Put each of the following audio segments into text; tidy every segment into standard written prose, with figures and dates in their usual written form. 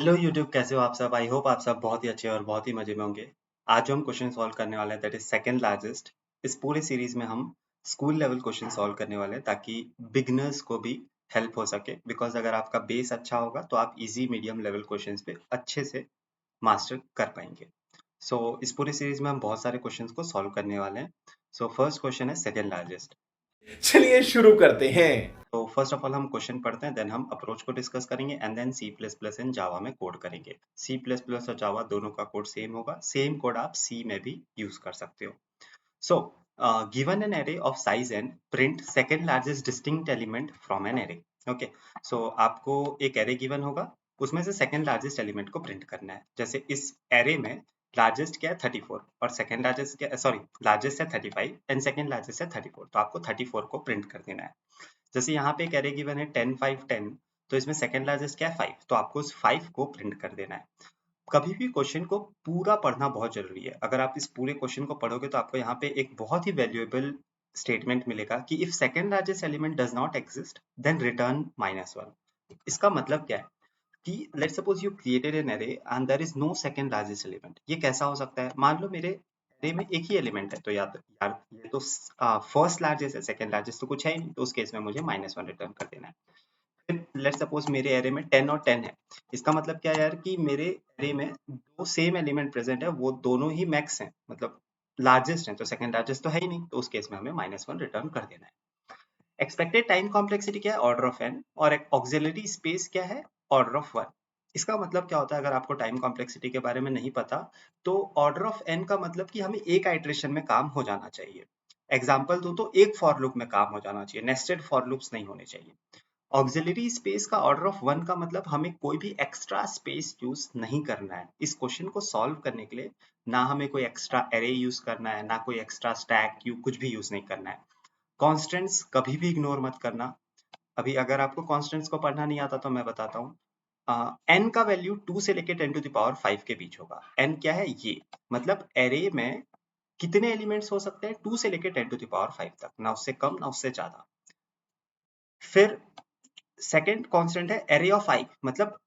Hello YouTube, कैसे हो आप सब? आई होप आप सब बहुत ही अच्छे और बहुत ही मजे में होंगे। आज जो हम क्वेश्चन सॉल्व करने वाले हैं दैट इज सेकंड लार्जेस्ट। इस पूरे सीरीज में हम स्कूल लेवल क्वेश्चन सॉल्व करने वाले हैं ताकि बिगिनर्स को भी हेल्प हो सके, बिकॉज अगर आपका बेस अच्छा होगा तो आप इजी मीडियम लेवल क्वेश्चंस पे अच्छे से मास्टर कर पाएंगे। सो इस पूरे सीरीज में हम बहुत सारे क्वेश्चंस को सॉल्व करने वाले हैं। सो फर्स्ट क्वेश्चन है सेकंड लार्जेस्ट। चलिए शुरू करते हैं। तो फर्स्ट ऑफ ऑल हम क्वेश्चन पढ़ते हैं, देन हम अप्रोच को डिस्कस करेंगे and then C plus plus and Java में कोड करेंगे। सी प्लस प्लस और जावा दोनों का कोड सेम होगा, सेम कोड आप सी में भी यूज कर सकते हो। So given an array of size N print second largest distinct element from an array. Okay, so आपको एक एरे गिवन होगा, उसमें से सेकेंड लार्जेस्ट एलिमेंट को प्रिंट करना है। जैसे इस एरे में लार्जेस्ट क्या है 34 और सेकेंड लार्जेस्ट क्या, सॉरी, लार्जेस्ट है 35 एंड सेकेंड लार्जेस्ट है 34, तो आपको 34 को प्रिंट कर देना है। जैसे यहाँ पे एक एरे गिवन है 10 5 10, तो इसमें सेकंड लार्जेस्ट क्या है 5, तो आपको उस 5 को प्रिंट कर देना है। कभी भी क्वेश्चन को पूरा पढ़ना बहुत जरूरी है। अगर आप इस पूरे क्वेश्चन को पढ़ोगे तो आपको यहाँ पे एक बहुत ही वैल्यूएबल स्टेटमेंट मिलेगा कि if second largest element does not exist then return -1। इसका मतलब क्या है कि let suppose you created an array and there is no second largest element. ये कैसा हो सकता है? मान लो मेरे एरे में एक ही एलिमेंट है, तो यार ये तो फर्स्ट लार्जेस्ट है, सेकंड लार्जेस्ट तो कुछ है ही नहीं, तो उस केस में मुझे -1 रिटर्न कर देना है। फिर लेट सपोज मेरे एरे में 10 और 10 है। इसका मतलब क्या है यार कि मेरे एरे में दो सेम एलिमेंट प्रेजेंट है, वो दोनों ही मैक्स हैं, मतलब लार्जेस्ट हैं, तो सेकंड लार्जेस्ट तो है ही नहीं, तो उस केस में हमें -1 रिटर्न कर देना है। एक्सपेक्टेड टाइम कॉम्प्लेक्सिटी क्या है? Order of N. और एक ऑक्सिलरी स्पेस क्या है? Order of 1। इसका मतलब क्या होता है? अगर आपको टाइम कॉम्प्लेक्सिटी के बारे में नहीं पता, तो ऑर्डर ऑफ एन का मतलब कि हमें एक आइट्रेशन में काम हो जाना चाहिए। एग्जाम्पल दो तो एक फॉर लूप में काम हो जाना चाहिए, नेस्टेड फॉर लूप्स नहीं होने चाहिए। ऑक्सिलरी स्पेस का ऑर्डर ऑफ 1 का मतलब हमें कोई भी एक्स्ट्रा स्पेस यूज नहीं करना है। इस क्वेश्चन को सॉल्व करने के लिए ना हमें कोई एक्स्ट्रा एरे यूज करना है, ना कोई एक्स्ट्रा स्टैक क्यू, कुछ भी यूज नहीं करना है। कॉन्स्टेंट्स कभी भी इग्नोर मत करना। अभी अगर आपको कॉन्स्टेंट्स को पढ़ना नहीं आता तो मैं बताता हूँ। एन का वैल्यू 2 से लेके 10⁻5 के बीच होगा। एन क्या है? ये मतलब एरे में कितने एलिमेंट्स हो सकते हैं? 2 से लेके 10⁻5 तक, ना उससे कम ना उससे ज्यादा। फिर सेकंड कांस्टेंट है एरे ऑफ आई, मतलब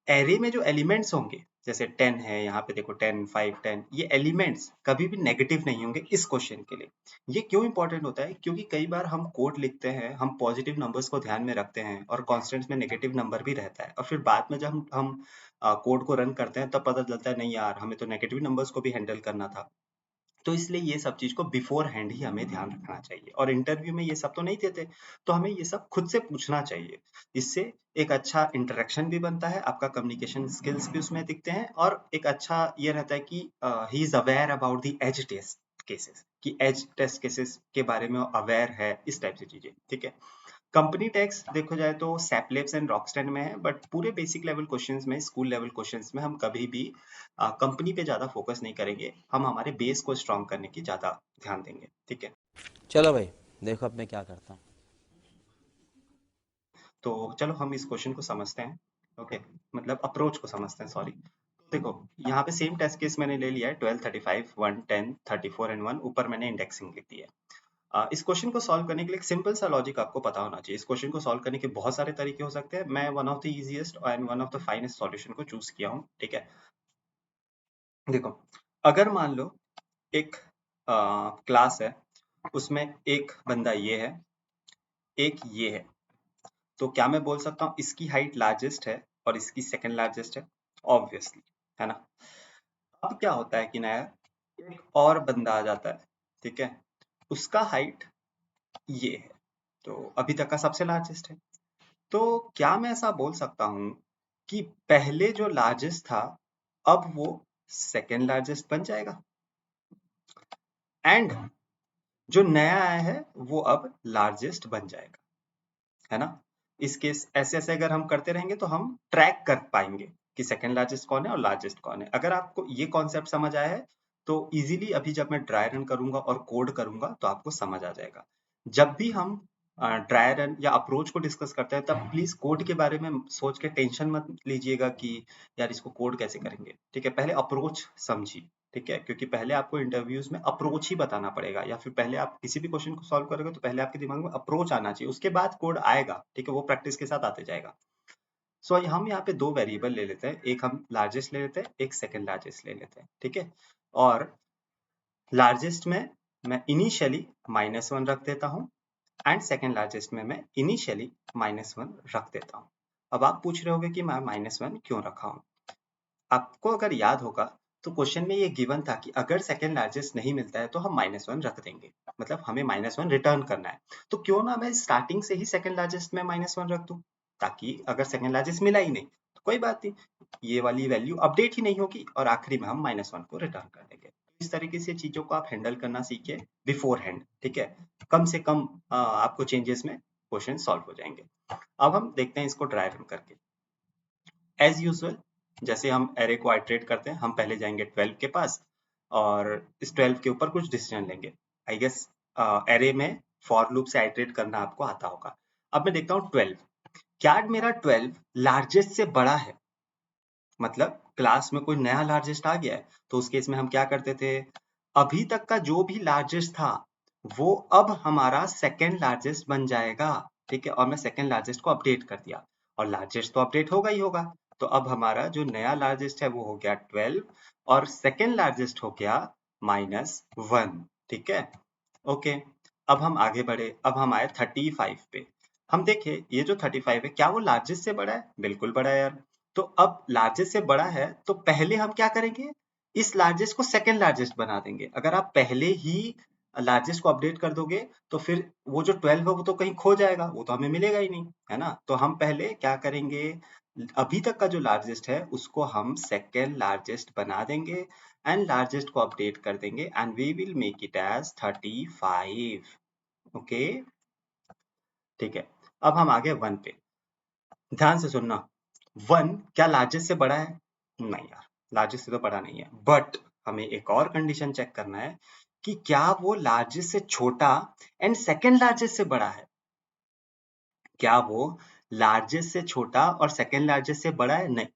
एरे में जो एलिमेंट्स होंगे, जैसे 10 है, यहाँ पे देखो 10 5 10, ये एलिमेंट्स कभी भी नेगेटिव नहीं होंगे इस क्वेश्चन के लिए। ये क्यों इंपॉर्टेंट होता है? क्योंकि कई बार हम कोड लिखते हैं, हम पॉजिटिव नंबर्स को ध्यान में रखते हैं और कॉन्स्टेंट्स में नेगेटिव नंबर भी रहता है, और फिर बाद में जब हम कोड को रन करते हैं तब पता चलता है नहीं यार, हमें तो नेगेटिव नंबर्स को भी हैंडल करना था। तो इसलिए ये सब चीज को बिफोर हैंड ही हमें ध्यान रखना चाहिए, और इंटरव्यू में ये सब तो नहीं देते, तो हमें ये सब खुद से पूछना चाहिए। इससे एक अच्छा इंटरेक्शन भी बनता है, आपका कम्युनिकेशन स्किल्स भी उसमें दिखते हैं, और एक अच्छा ये रहता है कि he is aware about the edge test cases, कि एज टेस्ट केसेस के बारे में अवेयर है, इस टाइप से चीजें। ठीक है। कंपनी टैक्स देखो जाए तो सैपलेब्स एंड रॉकस्टैंड में है, बट पूरे बेसिक लेवल क्वेश्चंस में, स्कूल लेवल क्वेश्चंस में हम कभी भी कंपनी पे ज्यादा फोकस नहीं करेंगे, हम हमारे बेस को स्ट्रॉन्ग करने की ज्यादा ध्यान देंगे। ठीक है। चलो भाई, देखो अब मैं क्या करता हूँ। तो चलो हम इस क्वेश्चन को समझते हैं। ओके, मतलब अप्रोच को समझते हैं, सॉरी। देखो, यहाँ पे सेम टेस्ट केस मैंने ले लिया है, 12 35 1 10 34 एंड 1, ऊपर मैंने इंडेक्सिंग लिख दी है। इस क्वेश्चन को सॉल्व करने के लिए एक सिंपल सा लॉजिक आपको पता होना चाहिए। इस क्वेश्चन को सॉल्व करने के बहुत सारे तरीके हो सकते हैं, मैं one of the easiest and one of the finest solution को चूज किया हूँ। ठीक है। देखो, अगर मान लो एक क्लास है, उसमें एक बंदा ये है, एक ये है, तो क्या मैं बोल सकता हूँ इसकी हाइट लार्जेस्ट है और इसकी सेकंड लार्जेस्ट है? ऑब्वियसली, है ना। अब क्या होता है कि ना यार, एक और बंदा आ जाता है, ठीक है, उसका हाइट ये है, तो अभी तक का सबसे लार्जेस्ट है। तो क्या मैं ऐसा बोल सकता हूँ कि पहले जो लार्जेस्ट था अब वो सेकंड लार्जेस्ट बन जाएगा, एंड जो नया आया है वो अब लार्जेस्ट बन जाएगा, है ना। इस केस ऐसे ऐसे अगर हम करते रहेंगे तो हम ट्रैक कर पाएंगे कि सेकंड लार्जेस्ट कौन है और लार्जेस्ट कौन है। अगर आपको ये कॉन्सेप्ट समझ आया है तो इजीली अभी जब मैं ड्राई रन करूंगा और कोड करूंगा तो आपको समझ आ जाएगा। जब भी हम ड्राई रन या अप्रोच को डिस्कस करते हैं तब प्लीज कोड के बारे में सोच के टेंशन मत लीजिएगा कि यार इसको कोड कैसे करेंगे। ठीक है, पहले अप्रोच समझिए। ठीक है, क्योंकि पहले आपको इंटरव्यूज में अप्रोच ही बताना पड़ेगा, या फिर पहले आप किसी भी क्वेश्चन को सॉल्व करोगे तो पहले आपके दिमाग में अप्रोच आना चाहिए, उसके बाद कोड आएगा। ठीक है, वो प्रैक्टिस के साथ आते जाएगा। सो हम यहाँ पे दो वेरिएबल ले लेते हैं, एक हम लार्जेस्ट ले लेते हैं, एक सेकेंड लार्जेस्ट ले लेते हैं, ठीक है। और लार्जेस्ट में मैं इनिशियली -1 रख देता हूँ एंड सेकेंड लार्जेस्ट में मैं इनिशियली -1 रख देता हूँ। अब आप पूछ रहे होंगे कि मैं -1 क्यों रखा हूँ। आपको अगर याद होगा तो क्वेश्चन में ये गिवन था कि अगर सेकेंड लार्जेस्ट नहीं मिलता है तो हम -1 रख देंगे, मतलब हमें -1 रिटर्न करना है। तो क्यों ना मैं स्टार्टिंग से ही सेकेंड लार्जेस्ट में -1 रख दूं, ताकि अगर सेकेंड लार्जेस्ट मिला ही नहीं तो कोई बात नहीं, ये वाली वैल्यू अपडेट ही नहीं होगी और आखिरी में हम -1 को रिटर्न कर देंगे। इस तरीके से चीजों को आप हैंडल करना सीखिए बिफोर हैंड, ठीक है। कम से कम आपको चेंजेस में क्वेश्चन सॉल्व हो जाएंगे। अब हम देखते हैं इसको ट्राई रन करके। एज यूजुअल जैसे हम एरे को आइटरेट करते हैं, हम पहले जाएंगे 12 के पास और इस 12 के ऊपर कुछ डिसीजन लेंगे। आई गेस एरे में फॉर लूप से आइटरेट करना आपको आता होगा। अब मैं देखता हूँ 12, क्या मेरा 12 लार्जेस्ट से बड़ा है, मतलब क्लास में कोई नया लार्जेस्ट आ गया है। तो उस केस में हम क्या करते थे, अभी तक का जो भी लार्जेस्ट था वो अब हमारा सेकेंड लार्जेस्ट बन जाएगा, ठीक है। और मैं सेकेंड लार्जेस्ट को अपडेट कर दिया और लार्जेस्ट तो अपडेट होगा ही होगा। तो अब हमारा जो नया लार्जेस्ट है वो हो गया 12 और सेकेंड लार्जेस्ट हो गया -1, ठीक है। ओके, अब हम आगे बढ़े, अब हम आए 35 पे। हम देखे ये जो 35 है क्या वो लार्जेस्ट से बड़ा है, बिल्कुल बड़ा है यार। तो अब लार्जेस्ट से बड़ा है तो पहले हम क्या करेंगे, इस लार्जेस्ट को सेकंड लार्जेस्ट बना देंगे। अगर आप पहले ही लार्जेस्ट को अपडेट कर दोगे तो फिर वो जो 12 है वो तो कहीं खो जाएगा, वो तो हमें मिलेगा ही नहीं, है ना। तो हम पहले क्या करेंगे, अभी तक का जो लार्जेस्ट है उसको हम सेकंड लार्जेस्ट बना देंगे एंड लार्जेस्ट को अपडेट कर देंगे and we will make it as 35। Okay, ठीक है। अब हम आगे 1 पे, ध्यान से सुनना। 1 क्या लार्जेस्ट से बड़ा है, नहीं यार, लार्जेस्ट से तो बड़ा नहीं है। बट हमें एक और कंडीशन चेक करना है कि क्या वो लार्जेस्ट से छोटा एंड सेकंड लार्जेस्ट से बड़ा है, क्या वो लार्जेस्ट से छोटा और सेकंड लार्जेस्ट से बड़ा है, नहीं,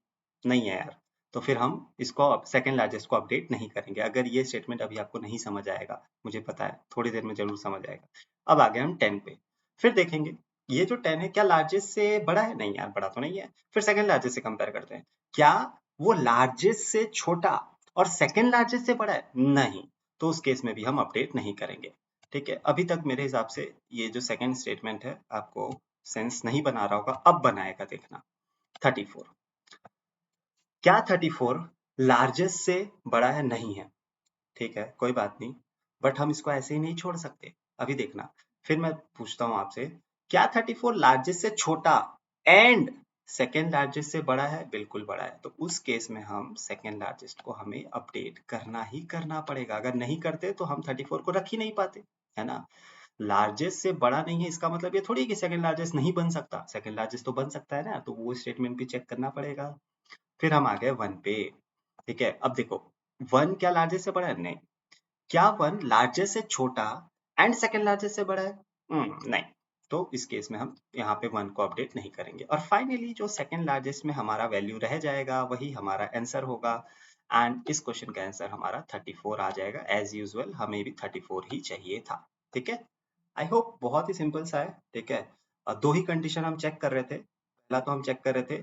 नहीं है यार। तो फिर हम इसको सेकंड लार्जेस्ट को अपडेट नहीं करेंगे। अगर ये स्टेटमेंट अभी आपको नहीं समझ आएगा, मुझे पता है थोड़ी देर में जरूर समझ आएगा। अब आ गए हम 10 पे, फिर देखेंगे ये जो 10 है क्या लार्जेस्ट से बड़ा है, नहीं यार बड़ा तो नहीं है। फिर सेकंड लार्जेस्ट से कंपेयर करते हैं, क्या वो लार्जेस्ट से छोटा और सेकंड लार्जेस्ट से बड़ा है, नहीं। तो उस केस में भी हम अपडेट नहीं करेंगे, ठीक है। अभी तक मेरे हिसाब से ये जो सेकंड स्टेटमेंट है आपको सेंस नहीं बना रहा होगा, अब बनाएगा देखना। 34, क्या 34 लार्जेस्ट से बड़ा है, नहीं है, ठीक है, कोई बात नहीं। बट हम इसको ऐसे ही नहीं छोड़ सकते, अभी देखना। फिर मैं पूछता हूँ आपसे, क्या 34 लार्जेस्ट से छोटा एंड सेकेंड लार्जेस्ट से बड़ा है, बिल्कुल बड़ा है। तो उस केस में हम सेकेंड लार्जेस्ट को हमें अपडेट करना ही करना पड़ेगा, अगर नहीं करते तो हम 34 को रख ही नहीं पाते, है ना। लार्जेस्ट से बड़ा नहीं है इसका मतलब ये थोड़ी कि सेकंड लार्जेस्ट नहीं बन सकता, सेकंड लार्जेस्ट तो बन सकता है ना, तो वो स्टेटमेंट भी चेक करना पड़ेगा। फिर हम आ गए 1 पे, ठीक है। अब देखो 1 क्या लार्जेस्ट से बड़ा है, नहीं। क्या 1 लार्जेस्ट से छोटा एंड सेकंड लार्जेस्ट से बड़ा है, नहीं। तो इस केस में हम यहाँ पे 1 को अपडेट नहीं करेंगे और फाइनली जो सेकंड लार्जेस्ट में हमारा वैल्यू रह जाएगा वही हमारा आंसर होगा एंड इस क्वेश्चन का आंसर हमारा 34 आ जाएगा। एज यूजुअल हमें भी 34 ही चाहिए था, ठीक है। आई होप बहुत ही सिंपल सा है, ठीक है। दो ही कंडीशन हम चेक कर रहे थे, पहला तो हम चेक कर रहे थे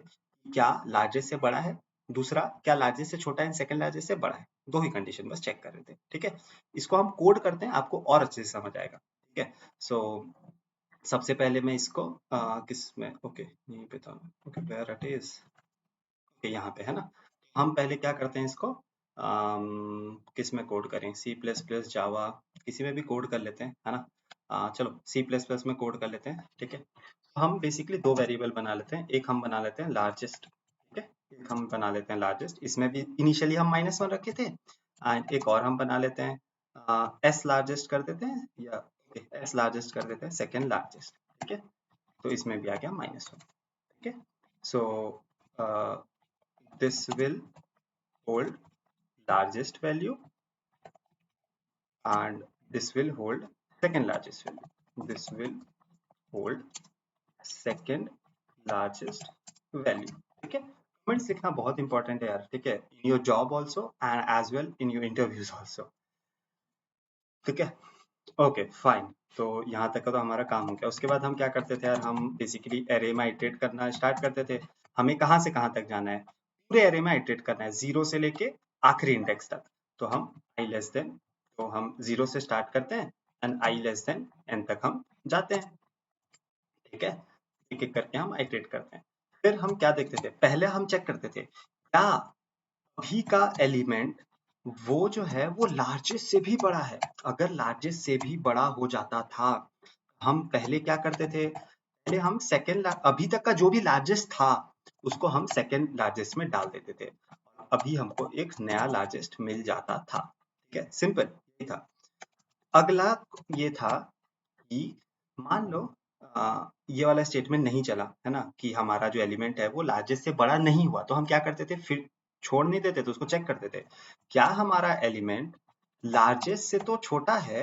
क्या लार्जेस्ट से बड़ा है, दूसरा क्या लार्जेस्ट से छोटा है, सेकंड लार्जेस्ट से बड़ा है। दो ही कंडीशन बस चेक कर रहे थे, ठीक है। इसको हम कोड करते हैं, आपको और अच्छे से समझ आएगा, ठीक है। सो सबसे पहले मैं इसको किस में, ओके यहीं पे था, okay where it is, okay यहाँ पे है ना। हम पहले क्या करते हैं इसको किस में कोड करें, सी प्लस प्लस जावा किसी में भी कोड कर लेते हैं, है ना। चलो सी प्लस प्लस में कोड कर लेते हैं, ठीक है। हम बेसिकली दो वेरिएबल बना लेते हैं, एक हम बना लेते हैं लार्जेस्ट, ठीक है, एक हम बना लेते हैं लार्जेस्ट, इसमें भी इनिशियली हम -1 रखे थे एंड एक और हम बना लेते हैं एस लार्जेस्ट कर देते हैं या एस लार्जेस्ट कर देते हैं सेकेंड लार्जेस्ट, ठीक है। तो इसमें भी आ गया -1, ठीक है। सो this will hold largest value and this will hold second largest value, this will hold second largest value, ठीक है। कमेंट्स लिखना बहुत इंपॉर्टेंट है यार, ठीक है, in your job also and as well in your interviews also, ठीक है। ओके फाइन, तो यहाँ तक का तो हमारा काम हो गया। उसके बाद हम क्या करते थे यार, हम बेसिकली एरे में इटरेट करना स्टार्ट करते थे। हमें कहाँ से कहाँ तक जाना है, पूरे एरे में आइटरेट करना है, 0 से लेके आखिरी इंडेक्स तक। तो हम i लेस देन, तो हम 0 से स्टार्ट करते हैं and i less than n तक हम जाते हैं, ठीक है। एक एक करके हम आइटरेट करते हैं। फिर हम क्या देखते थे, पहले हम चेक करते थे क्या अभी का एलिमेंट वो जो है वो लार्जेस्ट से भी बड़ा है। अगर लार्जेस्ट से भी बड़ा हो जाता था, हम पहले क्या करते थे, पहले हम सेकेंड, अभी तक का जो भी लार्जेस्ट था उसको हम सेकेंड लार्जेस्ट में डाल देते थे, अभी हमको एक नया लार्जेस्ट मिल जाता था, ठीक है, सिंपल ये था। अगला ये था कि मान लो ये वाला स्टेटमेंट नहीं चला, है ना, कि हमारा जो एलिमेंट है वो लार्जेस्ट से बड़ा नहीं हुआ, तो हम क्या करते थे, फिर छोड़ नहीं देते थे, उसको चेक करते थे क्या हमारा एलिमेंट लार्जेस्ट से तो छोटा है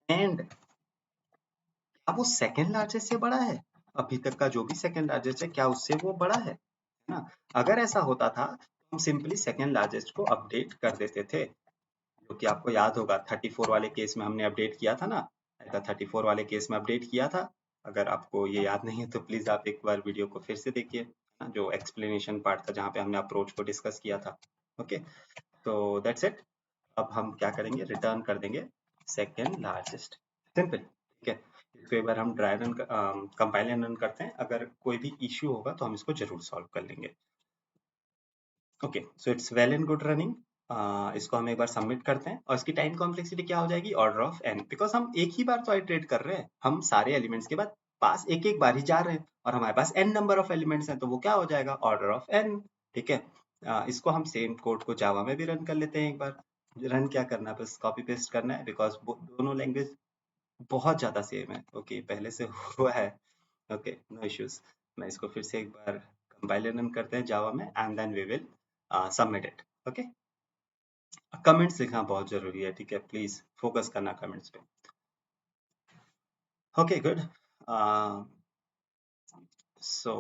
एंड क्या वो सेकेंड लार्जेस्ट से बड़ा है, अभी तक का जो भी सेकेंड लार्जेस्ट है क्या उससे वो बड़ा है ना। अगर ऐसा होता था तो हम सिंपली सेकेंड लार्जेस्ट को अपडेट कर देते थे, जो कि आपको याद होगा 34 वाले केस में हमने अपडेट किया था ना, ऐसा 34 वाले केस में अपडेट किया था। अगर आपको ये याद नहीं है तो प्लीज आप एक बार वीडियो को फिर से देखिए, जो एक्सप्लेनेशन पार्ट था जहाँ पे हमने अप्रोच को डिस्कस किया था। ओके, तो दैट्स इट। अब हम क्या करेंगे, रिटर्न कर देंगे सेकेंड लार्जेस्ट, सिंपल, ठीक है। इसको एक बार हम dry run compile and run करते हैं, अगर कोई भी इश्यू होगा तो हम इसको जरूर सॉल्व कर लेंगे। Okay, so it's well and good running. इसको हम एक बार सबमिट करते हैं और इसकी टाइम कॉम्प्लेक्सिटी क्या हो जाएगी, ऑर्डर ऑफ n, बिकॉज हम एक ही बार तो आइटरेट कर रहे हैं, हम सारे एलिमेंट्स के बाद पास एक एक बार ही जा रहे हैं और हमारे पास n नंबर ऑफ एलिमेंट्स हैं, तो वो क्या हो जाएगा, ऑर्डर ऑफ n, ठीक है। इसको हम सेम कोड को जावा में भी रन कर लेते हैं एक बार। रन क्या करना है, बस कॉपी पेस्ट करना है, बिकॉज दोनों लैंग्वेज बहुत ज्यादा सेम है। ओके, पहले से हुआ है। Okay, no issues. मैं इसको फिर से एक बार कंपाइल रन करते हैं जावा में and then we will submit it. Okay, comments लिखना बहुत जरूरी है, ठीक है, प्लीज फोकस करना कमेंट्स पे। Okay, good. So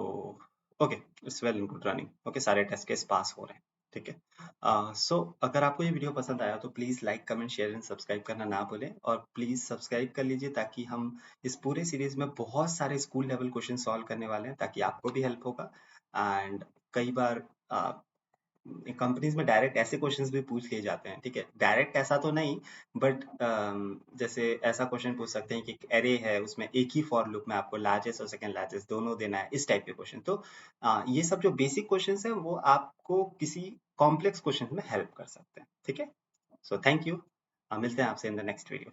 okay, it's well and good running. Okay, सारे टेस्ट केस पास हो रहे हैं, ठीक है। सो अगर आपको ये वीडियो पसंद आया तो please like comment share and subscribe करना ना भूलें, और प्लीज सब्सक्राइब कर लीजिए ताकि हम इस पूरे सीरीज में बहुत सारे स्कूल लेवल क्वेश्चन सॉल्व करने वाले हैं, ताकि आपको भी हेल्प होगा। एंड कई बार कंपनीज में डायरेक्ट ऐसे क्वेश्चंस भी पूछ लिए जाते हैं, ठीक है, डायरेक्ट ऐसा तो नहीं, बट जैसे ऐसा क्वेश्चन पूछ सकते हैं कि एक एरे है उसमें एक ही फॉर लूप में आपको लार्जेस्ट और सेकंड लार्जेस्ट दोनों देना है, इस टाइप के क्वेश्चन। तो ये सब जो बेसिक क्वेश्चंस हैं वो आपको किसी कॉम्प्लेक्स क्वेश्चन में हेल्प कर सकते हैं, ठीक है। सो थैंक यू, मिलते हैं आपसे इन द नेक्स्ट वीडियो।